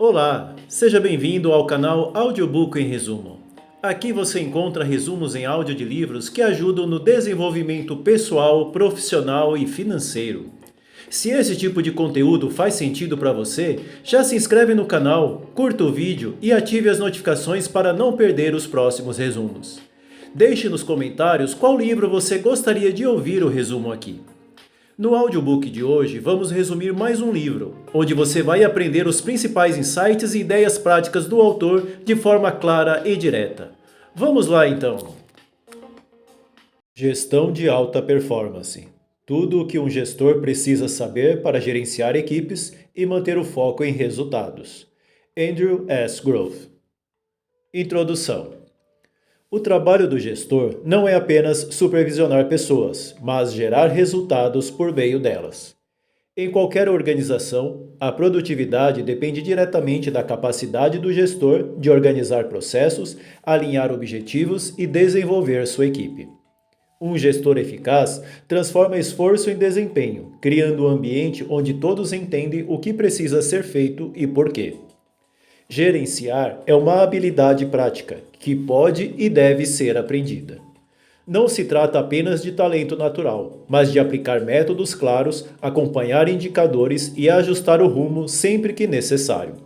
Olá, seja bem-vindo ao canal Audiobook em Resumo. Aqui você encontra resumos em áudio de livros que ajudam no desenvolvimento pessoal, profissional e financeiro. Se esse tipo de conteúdo faz sentido para você, já se inscreve no canal, curta o vídeo e ative as notificações para não perder os próximos resumos. Deixe nos comentários qual livro você gostaria de ouvir o resumo aqui. No audiobook de hoje, vamos resumir mais um livro, onde você vai aprender os principais insights e ideias práticas do autor de forma clara e direta. Vamos lá então! Gestão de alta performance. Tudo o que um gestor precisa saber para gerenciar equipes e manter o foco em resultados. Andrew S. Grove. Introdução. O trabalho do gestor não é apenas supervisionar pessoas, mas gerar resultados por meio delas. Em qualquer organização, a produtividade depende diretamente da capacidade do gestor de organizar processos, alinhar objetivos e desenvolver sua equipe. Um gestor eficaz transforma esforço em desempenho, criando um ambiente onde todos entendem o que precisa ser feito e por quê. Gerenciar é uma habilidade prática que pode e deve ser aprendida. Não se trata apenas de talento natural, mas de aplicar métodos claros, acompanhar indicadores e ajustar o rumo sempre que necessário.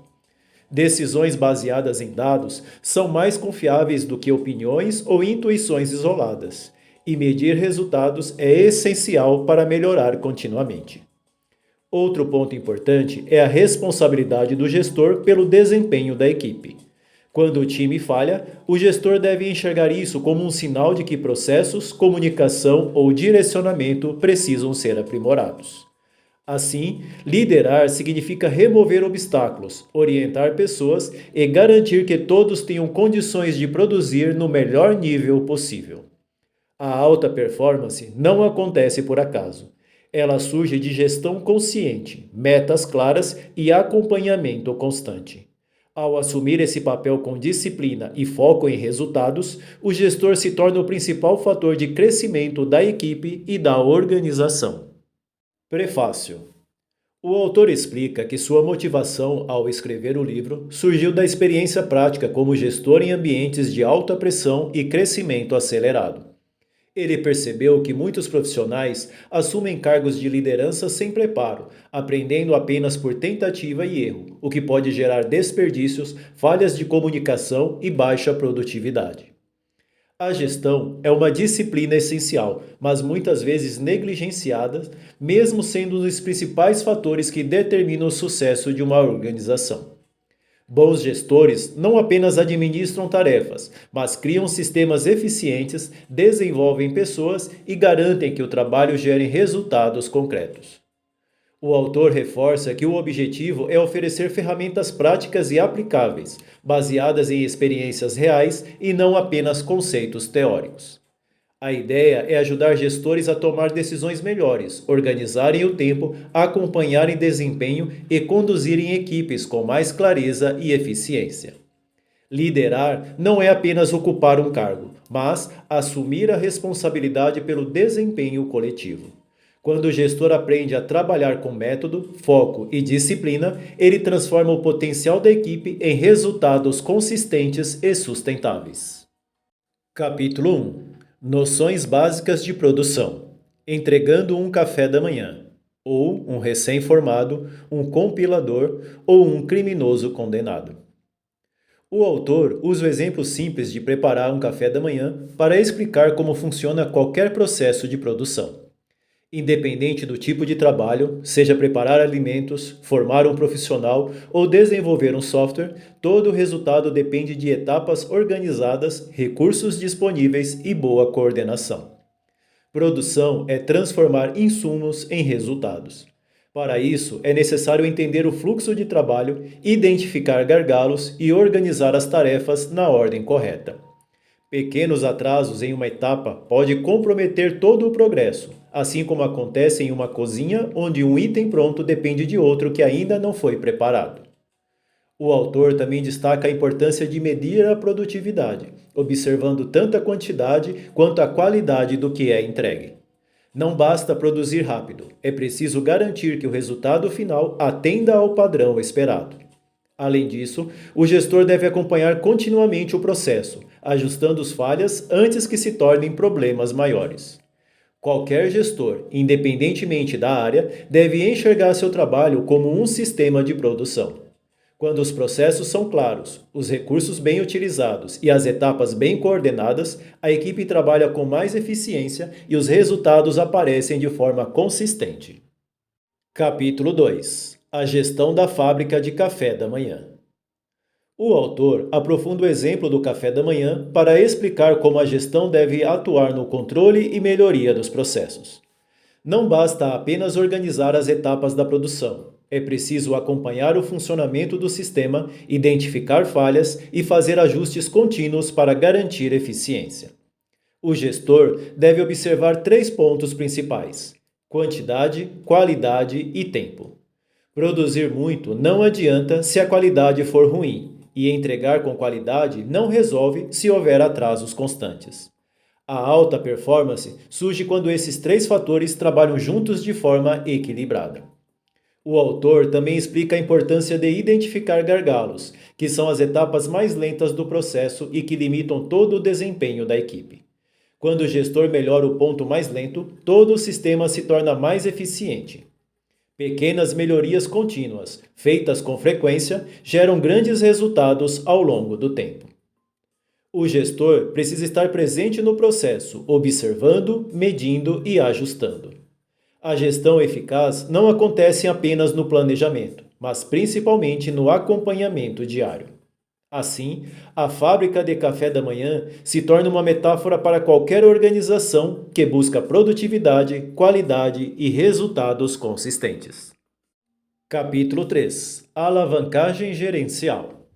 Decisões baseadas em dados são mais confiáveis do que opiniões ou intuições isoladas, e medir resultados é essencial para melhorar continuamente. Outro ponto importante é a responsabilidade do gestor pelo desempenho da equipe. Quando o time falha, o gestor deve enxergar isso como um sinal de que processos, comunicação ou direcionamento precisam ser aprimorados. Assim, liderar significa remover obstáculos, orientar pessoas e garantir que todos tenham condições de produzir no melhor nível possível. A alta performance não acontece por acaso. Ela surge de gestão consciente, metas claras e acompanhamento constante. Ao assumir esse papel com disciplina e foco em resultados, o gestor se torna o principal fator de crescimento da equipe e da organização. Prefácio. O autor explica que sua motivação ao escrever o livro surgiu da experiência prática como gestor em ambientes de alta pressão e crescimento acelerado. Ele percebeu que muitos profissionais assumem cargos de liderança sem preparo, aprendendo apenas por tentativa e erro, o que pode gerar desperdícios, falhas de comunicação e baixa produtividade. A gestão é uma disciplina essencial, mas muitas vezes negligenciada, mesmo sendo um dos principais fatores que determinam o sucesso de uma organização. Bons gestores não apenas administram tarefas, mas criam sistemas eficientes, desenvolvem pessoas e garantem que o trabalho gere resultados concretos. O autor reforça que o objetivo é oferecer ferramentas práticas e aplicáveis, baseadas em experiências reais e não apenas conceitos teóricos. A ideia é ajudar gestores a tomar decisões melhores, organizarem o tempo, acompanharem desempenho e conduzirem equipes com mais clareza e eficiência. Liderar não é apenas ocupar um cargo, mas assumir a responsabilidade pelo desempenho coletivo. Quando o gestor aprende a trabalhar com método, foco e disciplina, ele transforma o potencial da equipe em resultados consistentes e sustentáveis. Capítulo 1. Noções básicas de produção. Entregando um café da manhã, ou um recém-formado, um compilador ou um criminoso condenado. O autor usa o exemplo simples de preparar um café da manhã para explicar como funciona qualquer processo de produção. Independente do tipo de trabalho, seja preparar alimentos, formar um profissional ou desenvolver um software, todo o resultado depende de etapas organizadas, recursos disponíveis e boa coordenação. Produção é transformar insumos em resultados. Para isso, é necessário entender o fluxo de trabalho, identificar gargalos e organizar as tarefas na ordem correta. Pequenos atrasos em uma etapa podem comprometer todo o progresso, assim como acontece em uma cozinha onde um item pronto depende de outro que ainda não foi preparado. O autor também destaca a importância de medir a produtividade, observando tanto a quantidade quanto a qualidade do que é entregue. Não basta produzir rápido, é preciso garantir que o resultado final atenda ao padrão esperado. Além disso, o gestor deve acompanhar continuamente o processo, ajustando as falhas antes que se tornem problemas maiores. Qualquer gestor, independentemente da área, deve enxergar seu trabalho como um sistema de produção. Quando os processos são claros, os recursos bem utilizados e as etapas bem coordenadas, a equipe trabalha com mais eficiência e os resultados aparecem de forma consistente. Capítulo 2: A gestão da fábrica de café da manhã. O autor aprofunda o exemplo do café da manhã para explicar como a gestão deve atuar no controle e melhoria dos processos. Não basta apenas organizar as etapas da produção. É preciso acompanhar o funcionamento do sistema, identificar falhas e fazer ajustes contínuos para garantir eficiência. O gestor deve observar três pontos principais: quantidade, qualidade e tempo. Produzir muito não adianta se a qualidade for ruim, e entregar com qualidade não resolve se houver atrasos constantes. A alta performance surge quando esses três fatores trabalham juntos de forma equilibrada. O autor também explica a importância de identificar gargalos, que são as etapas mais lentas do processo e que limitam todo o desempenho da equipe. Quando o gestor melhora o ponto mais lento, todo o sistema se torna mais eficiente. Pequenas melhorias contínuas, feitas com frequência, geram grandes resultados ao longo do tempo. O gestor precisa estar presente no processo, observando, medindo e ajustando. A gestão eficaz não acontece apenas no planejamento, mas principalmente no acompanhamento diário. Assim, a fábrica de café da manhã se torna uma metáfora para qualquer organização que busca produtividade, qualidade e resultados consistentes. Capítulo 3: Alavancagem gerencial.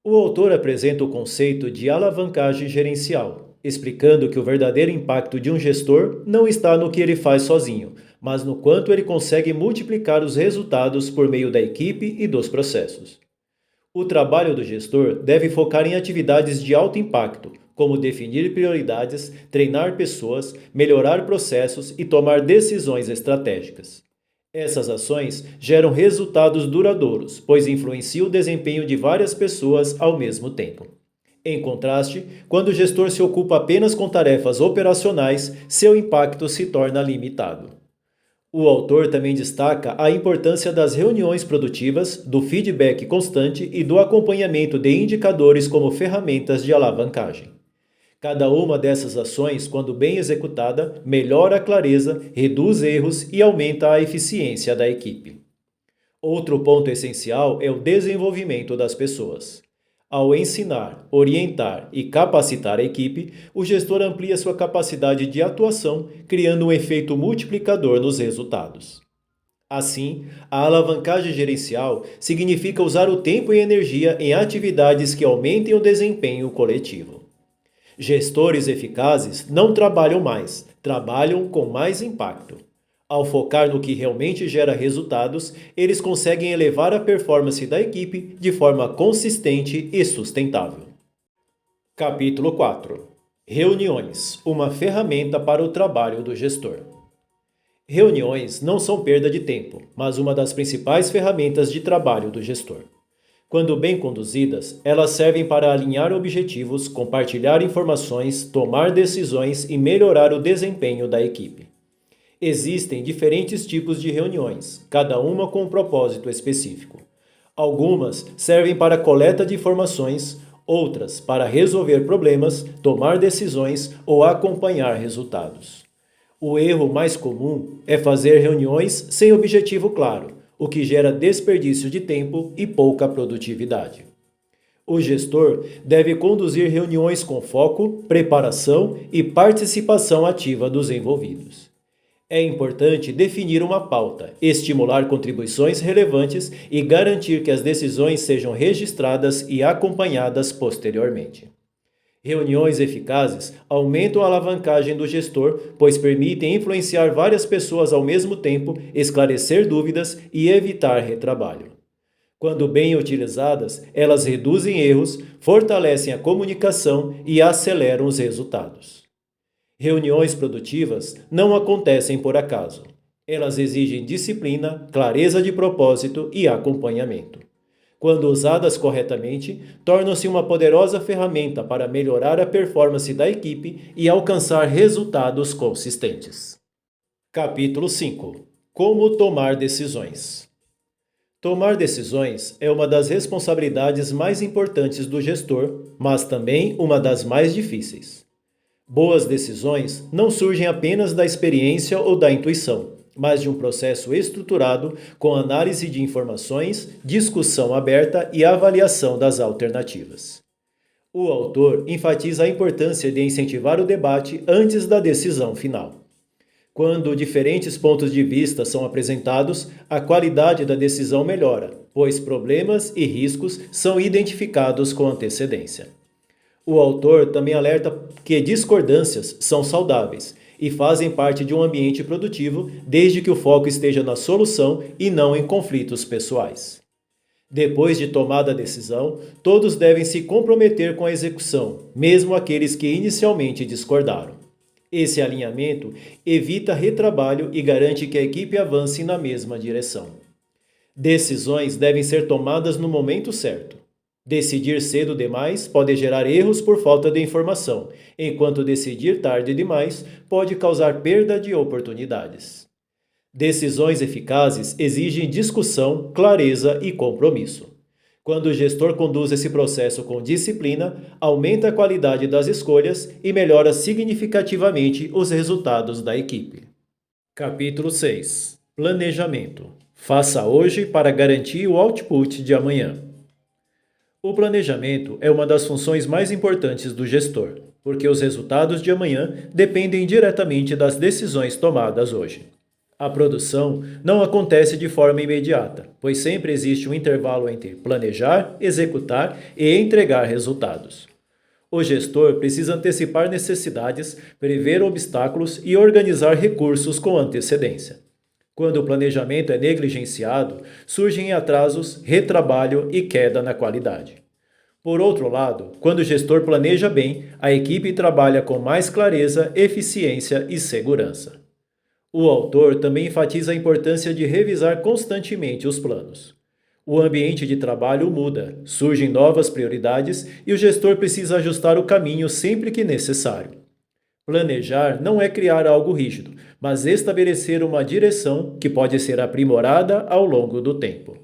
O autor apresenta o conceito de alavancagem gerencial, explicando que o verdadeiro impacto de um gestor não está no que ele faz sozinho, mas no quanto ele consegue multiplicar os resultados por meio da equipe e dos processos. O trabalho do gestor deve focar em atividades de alto impacto, como definir prioridades, treinar pessoas, melhorar processos e tomar decisões estratégicas. Essas ações geram resultados duradouros, pois influenciam o desempenho de várias pessoas ao mesmo tempo. Em contraste, quando o gestor se ocupa apenas com tarefas operacionais, seu impacto se torna limitado. O autor também destaca a importância das reuniões produtivas, do feedback constante e do acompanhamento de indicadores como ferramentas de alavancagem. Cada uma dessas ações, quando bem executada, melhora a clareza, reduz erros e aumenta a eficiência da equipe. Outro ponto essencial é o desenvolvimento das pessoas. Ao ensinar, orientar e capacitar a equipe, o gestor amplia sua capacidade de atuação, criando um efeito multiplicador nos resultados. Assim, a alavancagem gerencial significa usar o tempo e energia em atividades que aumentem o desempenho coletivo. Gestores eficazes não trabalham mais, trabalham com mais impacto. Ao focar no que realmente gera resultados, eles conseguem elevar a performance da equipe de forma consistente e sustentável. Capítulo 4: Reuniões, uma ferramenta para o trabalho do gestor. Reuniões não são perda de tempo, mas uma das principais ferramentas de trabalho do gestor. Quando bem conduzidas, elas servem para alinhar objetivos, compartilhar informações, tomar decisões e melhorar o desempenho da equipe. Existem diferentes tipos de reuniões, cada uma com um propósito específico. Algumas servem para coleta de informações, outras para resolver problemas, tomar decisões ou acompanhar resultados. O erro mais comum é fazer reuniões sem objetivo claro, o que gera desperdício de tempo e pouca produtividade. O gestor deve conduzir reuniões com foco, preparação e participação ativa dos envolvidos. É importante definir uma pauta, estimular contribuições relevantes e garantir que as decisões sejam registradas e acompanhadas posteriormente. Reuniões eficazes aumentam a alavancagem do gestor, pois permitem influenciar várias pessoas ao mesmo tempo, esclarecer dúvidas e evitar retrabalho. Quando bem utilizadas, elas reduzem erros, fortalecem a comunicação e aceleram os resultados. Reuniões produtivas não acontecem por acaso. Elas exigem disciplina, clareza de propósito e acompanhamento. Quando usadas corretamente, tornam-se uma poderosa ferramenta para melhorar a performance da equipe e alcançar resultados consistentes. Capítulo 5: Como tomar decisões. Tomar decisões é uma das responsabilidades mais importantes do gestor, mas também uma das mais difíceis. Boas decisões não surgem apenas da experiência ou da intuição, mas de um processo estruturado com análise de informações, discussão aberta e avaliação das alternativas. O autor enfatiza a importância de incentivar o debate antes da decisão final. Quando diferentes pontos de vista são apresentados, a qualidade da decisão melhora, pois problemas e riscos são identificados com antecedência. O autor também alerta que discordâncias são saudáveis e fazem parte de um ambiente produtivo, desde que o foco esteja na solução e não em conflitos pessoais. Depois de tomada a decisão, todos devem se comprometer com a execução, mesmo aqueles que inicialmente discordaram. Esse alinhamento evita retrabalho e garante que a equipe avance na mesma direção. Decisões devem ser tomadas no momento certo. Decidir cedo demais pode gerar erros por falta de informação, enquanto decidir tarde demais pode causar perda de oportunidades. Decisões eficazes exigem discussão, clareza e compromisso. Quando o gestor conduz esse processo com disciplina, aumenta a qualidade das escolhas e melhora significativamente os resultados da equipe. Capítulo 6: Planejamento. Faça hoje para garantir o output de amanhã. O planejamento é uma das funções mais importantes do gestor, porque os resultados de amanhã dependem diretamente das decisões tomadas hoje. A produção não acontece de forma imediata, pois sempre existe um intervalo entre planejar, executar e entregar resultados. O gestor precisa antecipar necessidades, prever obstáculos e organizar recursos com antecedência. Quando o planejamento é negligenciado, surgem atrasos, retrabalho e queda na qualidade. Por outro lado, quando o gestor planeja bem, a equipe trabalha com mais clareza, eficiência e segurança. O autor também enfatiza a importância de revisar constantemente os planos. O ambiente de trabalho muda, surgem novas prioridades e o gestor precisa ajustar o caminho sempre que necessário. Planejar não é criar algo rígido, mas estabelecer uma direção que pode ser aprimorada ao longo do tempo.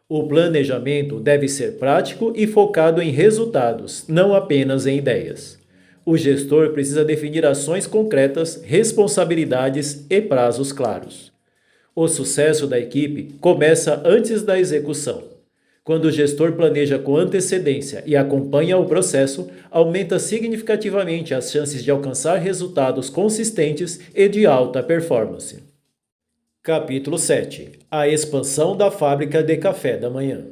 O planejamento deve ser prático e focado em resultados, não apenas em ideias. O gestor precisa definir ações concretas, responsabilidades e prazos claros. O sucesso da equipe começa antes da execução. Quando o gestor planeja com antecedência e acompanha o processo, aumenta significativamente as chances de alcançar resultados consistentes e de alta performance. Capítulo 7: A expansão da fábrica de café da manhã.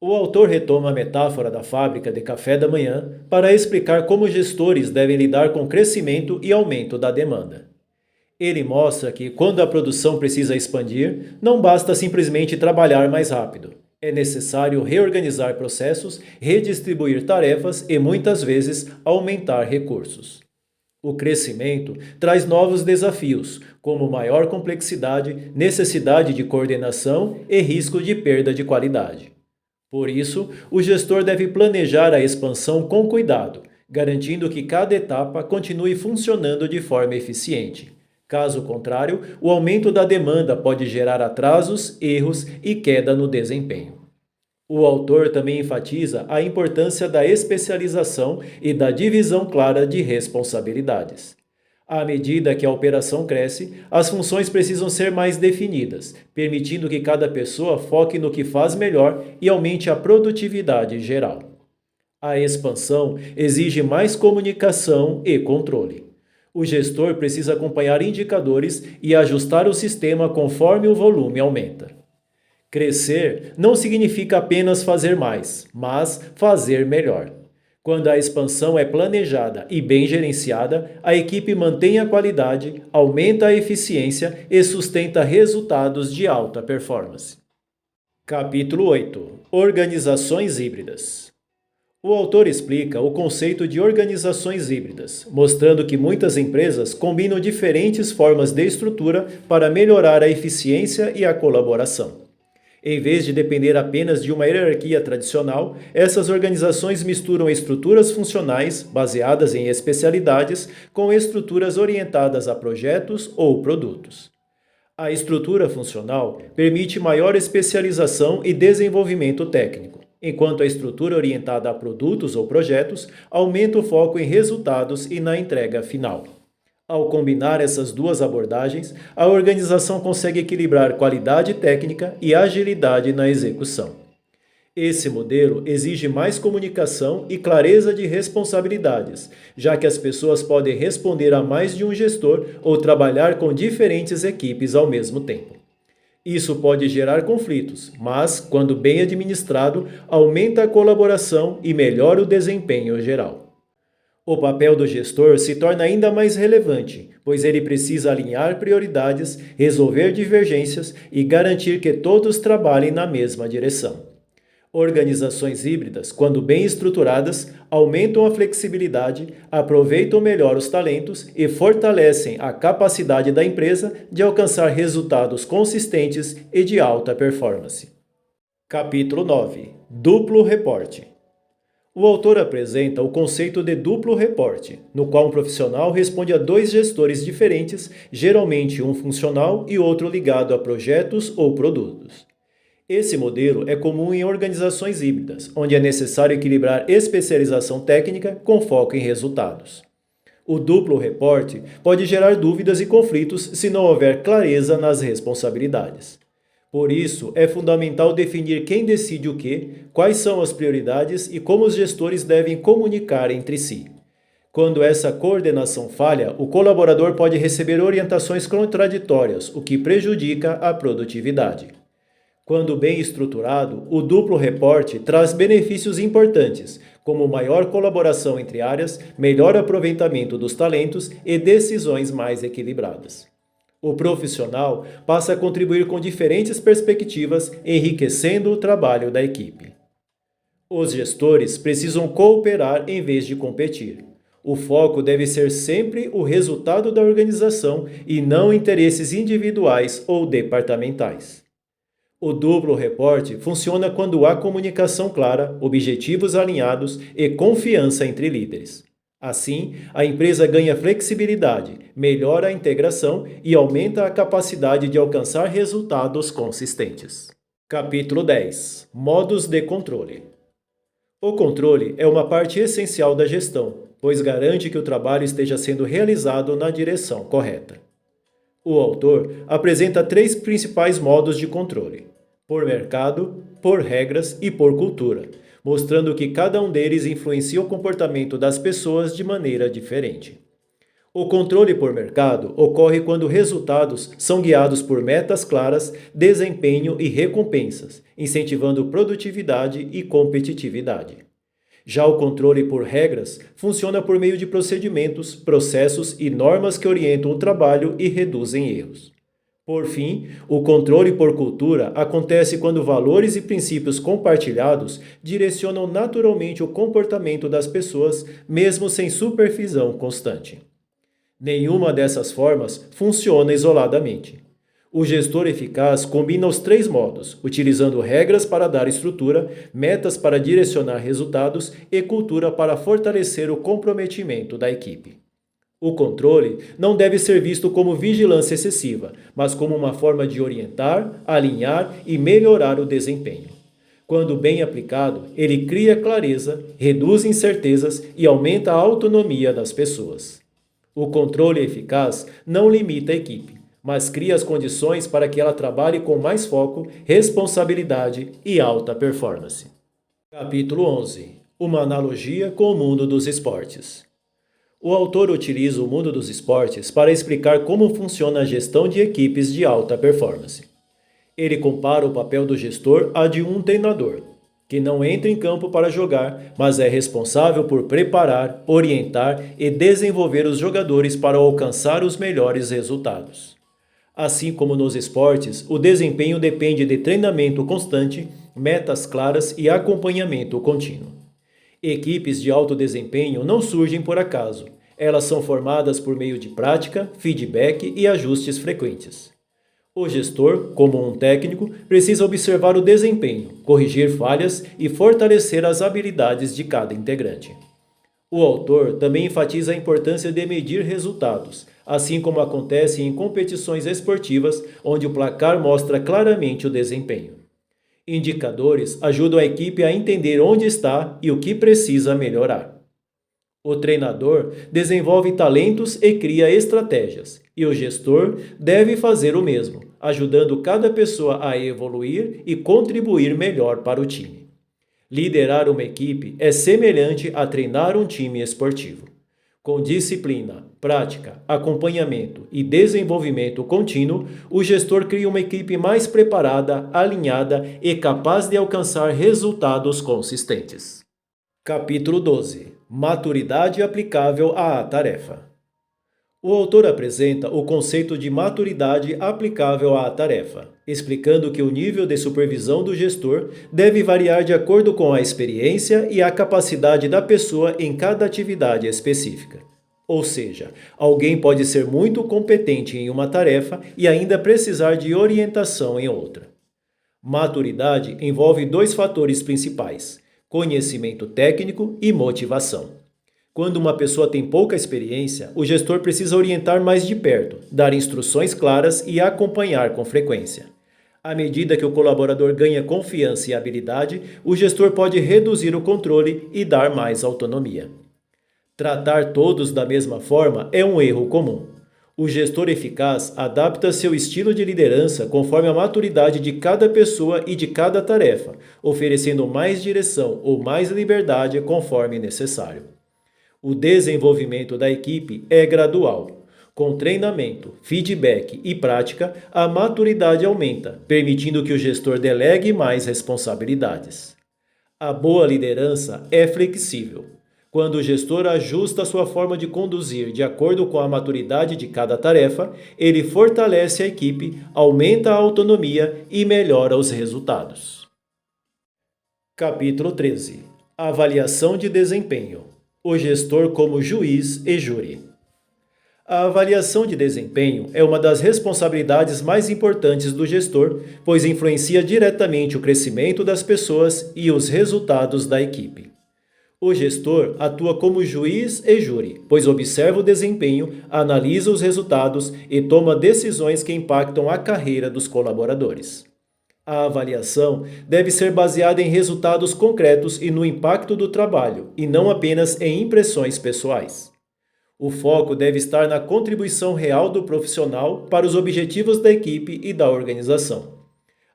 O autor retoma a metáfora da fábrica de café da manhã para explicar como gestores devem lidar com o crescimento e aumento da demanda. Ele mostra que, quando a produção precisa expandir, não basta simplesmente trabalhar mais rápido. É necessário reorganizar processos, redistribuir tarefas e, muitas vezes, aumentar recursos. O crescimento traz novos desafios, como maior complexidade, necessidade de coordenação e risco de perda de qualidade. Por isso, o gestor deve planejar a expansão com cuidado, garantindo que cada etapa continue funcionando de forma eficiente. Caso contrário, o aumento da demanda pode gerar atrasos, erros e queda no desempenho. O autor também enfatiza a importância da especialização e da divisão clara de responsabilidades. À medida que a operação cresce, as funções precisam ser mais definidas, permitindo que cada pessoa foque no que faz melhor e aumente a produtividade geral. A expansão exige mais comunicação e controle. O gestor precisa acompanhar indicadores e ajustar o sistema conforme o volume aumenta. Crescer não significa apenas fazer mais, mas fazer melhor. Quando a expansão é planejada e bem gerenciada, a equipe mantém a qualidade, aumenta a eficiência e sustenta resultados de alta performance. Capítulo 8: Organizações híbridas. O autor explica o conceito de organizações híbridas, mostrando que muitas empresas combinam diferentes formas de estrutura para melhorar a eficiência e a colaboração. Em vez de depender apenas de uma hierarquia tradicional, essas organizações misturam estruturas funcionais, baseadas em especialidades, com estruturas orientadas a projetos ou produtos. A estrutura funcional permite maior especialização e desenvolvimento técnico, enquanto a estrutura orientada a produtos ou projetos aumenta o foco em resultados e na entrega final. Ao combinar essas duas abordagens, a organização consegue equilibrar qualidade técnica e agilidade na execução. Esse modelo exige mais comunicação e clareza de responsabilidades, já que as pessoas podem responder a mais de um gestor ou trabalhar com diferentes equipes ao mesmo tempo. Isso pode gerar conflitos, mas, quando bem administrado, aumenta a colaboração e melhora o desempenho geral. O papel do gestor se torna ainda mais relevante, pois ele precisa alinhar prioridades, resolver divergências e garantir que todos trabalhem na mesma direção. Organizações híbridas, quando bem estruturadas, aumentam a flexibilidade, aproveitam melhor os talentos e fortalecem a capacidade da empresa de alcançar resultados consistentes e de alta performance. Capítulo 9. Duplo reporte. O autor apresenta o conceito de duplo reporte, no qual um profissional responde a dois gestores diferentes, geralmente um funcional e outro ligado a projetos ou produtos. Esse modelo é comum em organizações híbridas, onde é necessário equilibrar especialização técnica com foco em resultados. O duplo reporte pode gerar dúvidas e conflitos se não houver clareza nas responsabilidades. Por isso, é fundamental definir quem decide o quê, quais são as prioridades e como os gestores devem comunicar entre si. Quando essa coordenação falha, o colaborador pode receber orientações contraditórias, o que prejudica a produtividade. Quando bem estruturado, o duplo reporte traz benefícios importantes, como maior colaboração entre áreas, melhor aproveitamento dos talentos e decisões mais equilibradas. O profissional passa a contribuir com diferentes perspectivas, enriquecendo o trabalho da equipe. Os gestores precisam cooperar em vez de competir. O foco deve ser sempre o resultado da organização e não interesses individuais ou departamentais. O duplo reporte funciona quando há comunicação clara, objetivos alinhados e confiança entre líderes. Assim, a empresa ganha flexibilidade, melhora a integração e aumenta a capacidade de alcançar resultados consistentes. Capítulo 10. Modos de controle. O controle é uma parte essencial da gestão, pois garante que o trabalho esteja sendo realizado na direção correta. O autor apresenta 3 principais modos de controle: por mercado, por regras e por cultura, mostrando que cada um deles influencia o comportamento das pessoas de maneira diferente. O controle por mercado ocorre quando resultados são guiados por metas claras, desempenho e recompensas, incentivando produtividade e competitividade. Já o controle por regras funciona por meio de procedimentos, processos e normas que orientam o trabalho e reduzem erros. Por fim, o controle por cultura acontece quando valores e princípios compartilhados direcionam naturalmente o comportamento das pessoas, mesmo sem supervisão constante. Nenhuma dessas formas funciona isoladamente. O gestor eficaz combina os 3 modos, utilizando regras para dar estrutura, metas para direcionar resultados e cultura para fortalecer o comprometimento da equipe. O controle não deve ser visto como vigilância excessiva, mas como uma forma de orientar, alinhar e melhorar o desempenho. Quando bem aplicado, ele cria clareza, reduz incertezas e aumenta a autonomia das pessoas. O controle eficaz não limita a equipe, mas cria as condições para que ela trabalhe com mais foco, responsabilidade e alta performance. Capítulo 11. Uma analogia com o mundo dos esportes. O autor utiliza o mundo dos esportes para explicar como funciona a gestão de equipes de alta performance. Ele compara o papel do gestor a de um treinador, que não entra em campo para jogar, mas é responsável por preparar, orientar e desenvolver os jogadores para alcançar os melhores resultados. Assim como nos esportes, o desempenho depende de treinamento constante, metas claras e acompanhamento contínuo. Equipes de alto desempenho não surgem por acaso. Elas são formadas por meio de prática, feedback e ajustes frequentes. O gestor, como um técnico, precisa observar o desempenho, corrigir falhas e fortalecer as habilidades de cada integrante. O autor também enfatiza a importância de medir resultados, assim como acontece em competições esportivas, onde o placar mostra claramente o desempenho. Indicadores ajudam a equipe a entender onde está e o que precisa melhorar. O treinador desenvolve talentos e cria estratégias, e o gestor deve fazer o mesmo, ajudando cada pessoa a evoluir e contribuir melhor para o time. Liderar uma equipe é semelhante a treinar um time esportivo. Com disciplina, prática, acompanhamento e desenvolvimento contínuo, o gestor cria uma equipe mais preparada, alinhada e capaz de alcançar resultados consistentes. Capítulo 12. Maturidade aplicável à tarefa. O autor apresenta o conceito de maturidade aplicável à tarefa, explicando que o nível de supervisão do gestor deve variar de acordo com a experiência e a capacidade da pessoa em cada atividade específica. Ou seja, alguém pode ser muito competente em uma tarefa e ainda precisar de orientação em outra. Maturidade envolve dois fatores principais: conhecimento técnico e motivação. Quando uma pessoa tem pouca experiência, o gestor precisa orientar mais de perto, dar instruções claras e acompanhar com frequência. À medida que o colaborador ganha confiança e habilidade, o gestor pode reduzir o controle e dar mais autonomia. Tratar todos da mesma forma é um erro comum. O gestor eficaz adapta seu estilo de liderança conforme a maturidade de cada pessoa e de cada tarefa, oferecendo mais direção ou mais liberdade conforme necessário. O desenvolvimento da equipe é gradual. Com treinamento, feedback e prática, a maturidade aumenta, permitindo que o gestor delegue mais responsabilidades. A boa liderança é flexível. Quando o gestor ajusta sua forma de conduzir de acordo com a maturidade de cada tarefa, ele fortalece a equipe, aumenta a autonomia e melhora os resultados. Capítulo 13. Avaliação de desempenho. O gestor como juiz e júri. A avaliação de desempenho é uma das responsabilidades mais importantes do gestor, pois influencia diretamente o crescimento das pessoas e os resultados da equipe. O gestor atua como juiz e júri, pois observa o desempenho, analisa os resultados e toma decisões que impactam a carreira dos colaboradores. A avaliação deve ser baseada em resultados concretos e no impacto do trabalho, e não apenas em impressões pessoais. O foco deve estar na contribuição real do profissional para os objetivos da equipe e da organização.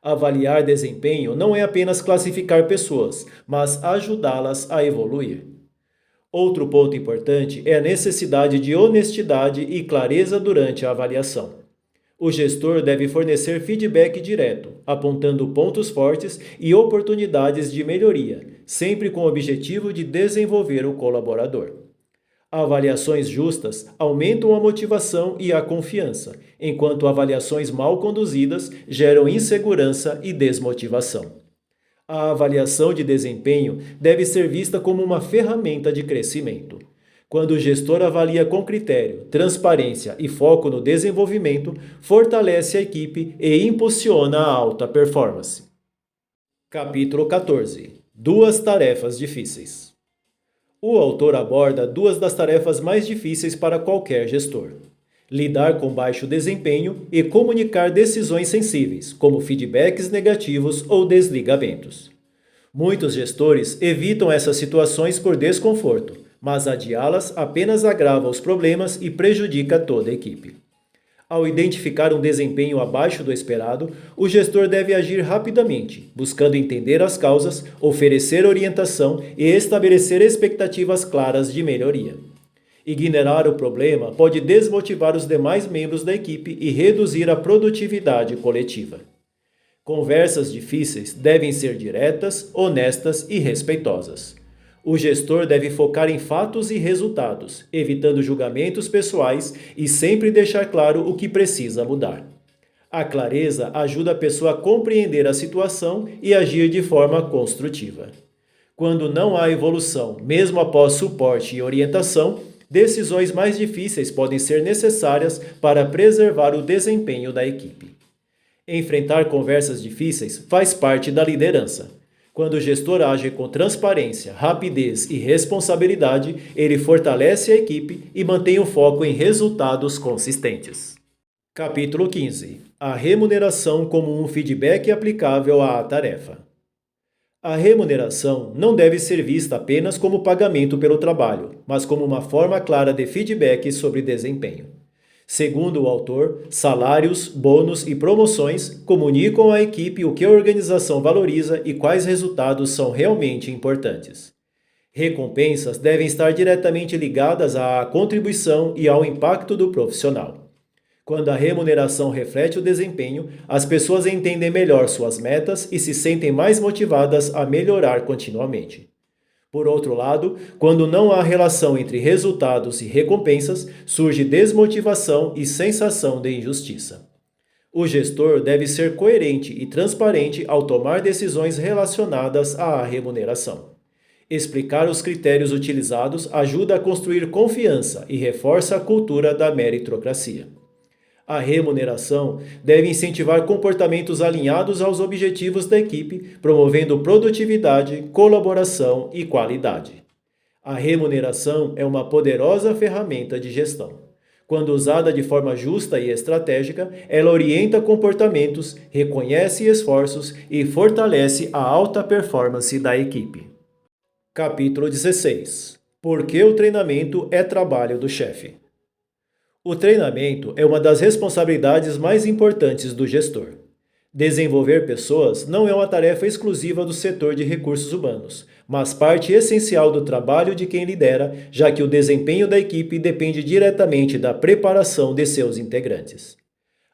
Avaliar desempenho não é apenas classificar pessoas, mas ajudá-las a evoluir. Outro ponto importante é a necessidade de honestidade e clareza durante a avaliação. O gestor deve fornecer feedback direto, apontando pontos fortes e oportunidades de melhoria, sempre com o objetivo de desenvolver o colaborador. Avaliações justas aumentam a motivação e a confiança, enquanto avaliações mal conduzidas geram insegurança e desmotivação. A avaliação de desempenho deve ser vista como uma ferramenta de crescimento. Quando o gestor avalia com critério, transparência e foco no desenvolvimento, fortalece a equipe e impulsiona a alta performance. Capítulo 14. Duas tarefas difíceis. O autor aborda duas das tarefas mais difíceis para qualquer gestor: lidar com baixo desempenho e comunicar decisões sensíveis, como feedbacks negativos ou desligamentos. Muitos gestores evitam essas situações por desconforto, mas adiá-las apenas agrava os problemas e prejudica toda a equipe. Ao identificar um desempenho abaixo do esperado, o gestor deve agir rapidamente, buscando entender as causas, oferecer orientação e estabelecer expectativas claras de melhoria. Ignorar o problema pode desmotivar os demais membros da equipe e reduzir a produtividade coletiva. Conversas difíceis devem ser diretas, honestas e respeitosas. O gestor deve focar em fatos e resultados, evitando julgamentos pessoais e sempre deixar claro o que precisa mudar. A clareza ajuda a pessoa a compreender a situação e agir de forma construtiva. Quando não há evolução, mesmo após suporte e orientação, decisões mais difíceis podem ser necessárias para preservar o desempenho da equipe. Enfrentar conversas difíceis faz parte da liderança. Quando o gestor age com transparência, rapidez e responsabilidade, ele fortalece a equipe e mantém o foco em resultados consistentes. Capítulo 15. A remuneração como um feedback aplicável à tarefa. A remuneração não deve ser vista apenas como pagamento pelo trabalho, mas como uma forma clara de feedback sobre desempenho. Segundo o autor, salários, bônus e promoções comunicam à equipe o que a organização valoriza e quais resultados são realmente importantes. Recompensas devem estar diretamente ligadas à contribuição e ao impacto do profissional. Quando a remuneração reflete o desempenho, as pessoas entendem melhor suas metas e se sentem mais motivadas a melhorar continuamente. Por outro lado, quando não há relação entre resultados e recompensas, surge desmotivação e sensação de injustiça. O gestor deve ser coerente e transparente ao tomar decisões relacionadas à remuneração. Explicar os critérios utilizados ajuda a construir confiança e reforça a cultura da meritocracia. A remuneração deve incentivar comportamentos alinhados aos objetivos da equipe, promovendo produtividade, colaboração e qualidade. A remuneração é uma poderosa ferramenta de gestão. Quando usada de forma justa e estratégica, ela orienta comportamentos, reconhece esforços e fortalece a alta performance da equipe. Capítulo 16. Por que o treinamento é trabalho do chefe? O treinamento é uma das responsabilidades mais importantes do gestor. Desenvolver pessoas não é uma tarefa exclusiva do setor de recursos humanos, mas parte essencial do trabalho de quem lidera, já que o desempenho da equipe depende diretamente da preparação de seus integrantes.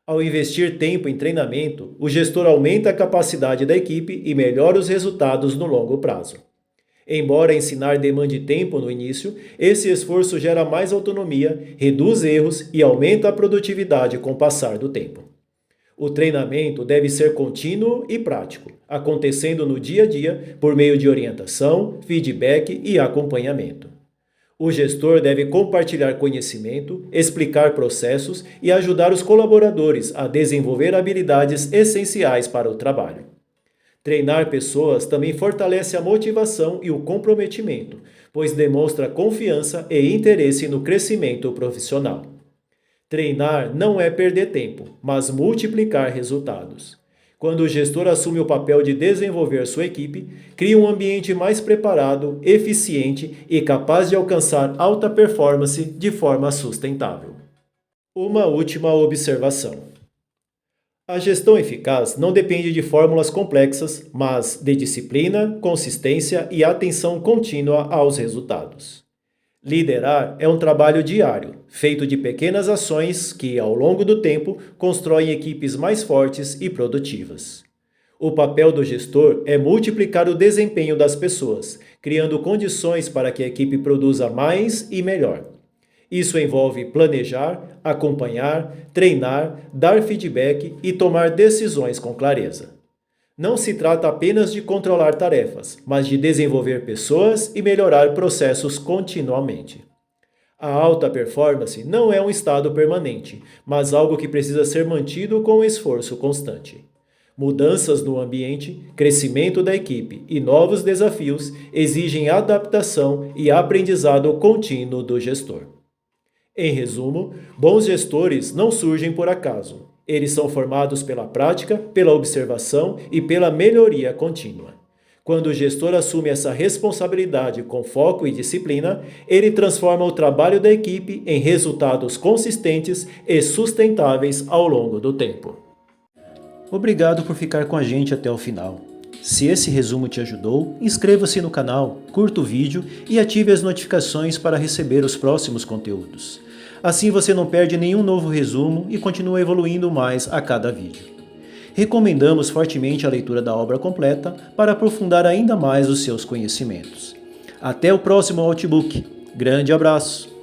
Ao investir tempo em treinamento, o gestor aumenta a capacidade da equipe e melhora os resultados no longo prazo. Embora ensinar demande tempo no início, esse esforço gera mais autonomia, reduz erros e aumenta a produtividade com o passar do tempo. O treinamento deve ser contínuo e prático, acontecendo no dia a dia por meio de orientação, feedback e acompanhamento. O gestor deve compartilhar conhecimento, explicar processos e ajudar os colaboradores a desenvolver habilidades essenciais para o trabalho. Treinar pessoas também fortalece a motivação e o comprometimento, pois demonstra confiança e interesse no crescimento profissional. Treinar não é perder tempo, mas multiplicar resultados. Quando o gestor assume o papel de desenvolver sua equipe, cria um ambiente mais preparado, eficiente e capaz de alcançar alta performance de forma sustentável. Uma última observação. A gestão eficaz não depende de fórmulas complexas, mas de disciplina, consistência e atenção contínua aos resultados. Liderar é um trabalho diário, feito de pequenas ações que, ao longo do tempo, constroem equipes mais fortes e produtivas. O papel do gestor é multiplicar o desempenho das pessoas, criando condições para que a equipe produza mais e melhor. Isso envolve planejar, acompanhar, treinar, dar feedback e tomar decisões com clareza. Não se trata apenas de controlar tarefas, mas de desenvolver pessoas e melhorar processos continuamente. A alta performance não é um estado permanente, mas algo que precisa ser mantido com esforço constante. Mudanças no ambiente, crescimento da equipe e novos desafios exigem adaptação e aprendizado contínuo do gestor. Em resumo, bons gestores não surgem por acaso. Eles são formados pela prática, pela observação e pela melhoria contínua. Quando o gestor assume essa responsabilidade com foco e disciplina, ele transforma o trabalho da equipe em resultados consistentes e sustentáveis ao longo do tempo. Obrigado por ficar com a gente até o final. Se esse resumo te ajudou, inscreva-se no canal, curta o vídeo e ative as notificações para receber os próximos conteúdos. Assim você não perde nenhum novo resumo e continua evoluindo mais a cada vídeo. Recomendamos fortemente a leitura da obra completa para aprofundar ainda mais os seus conhecimentos. Até o próximo Outbook. Grande abraço!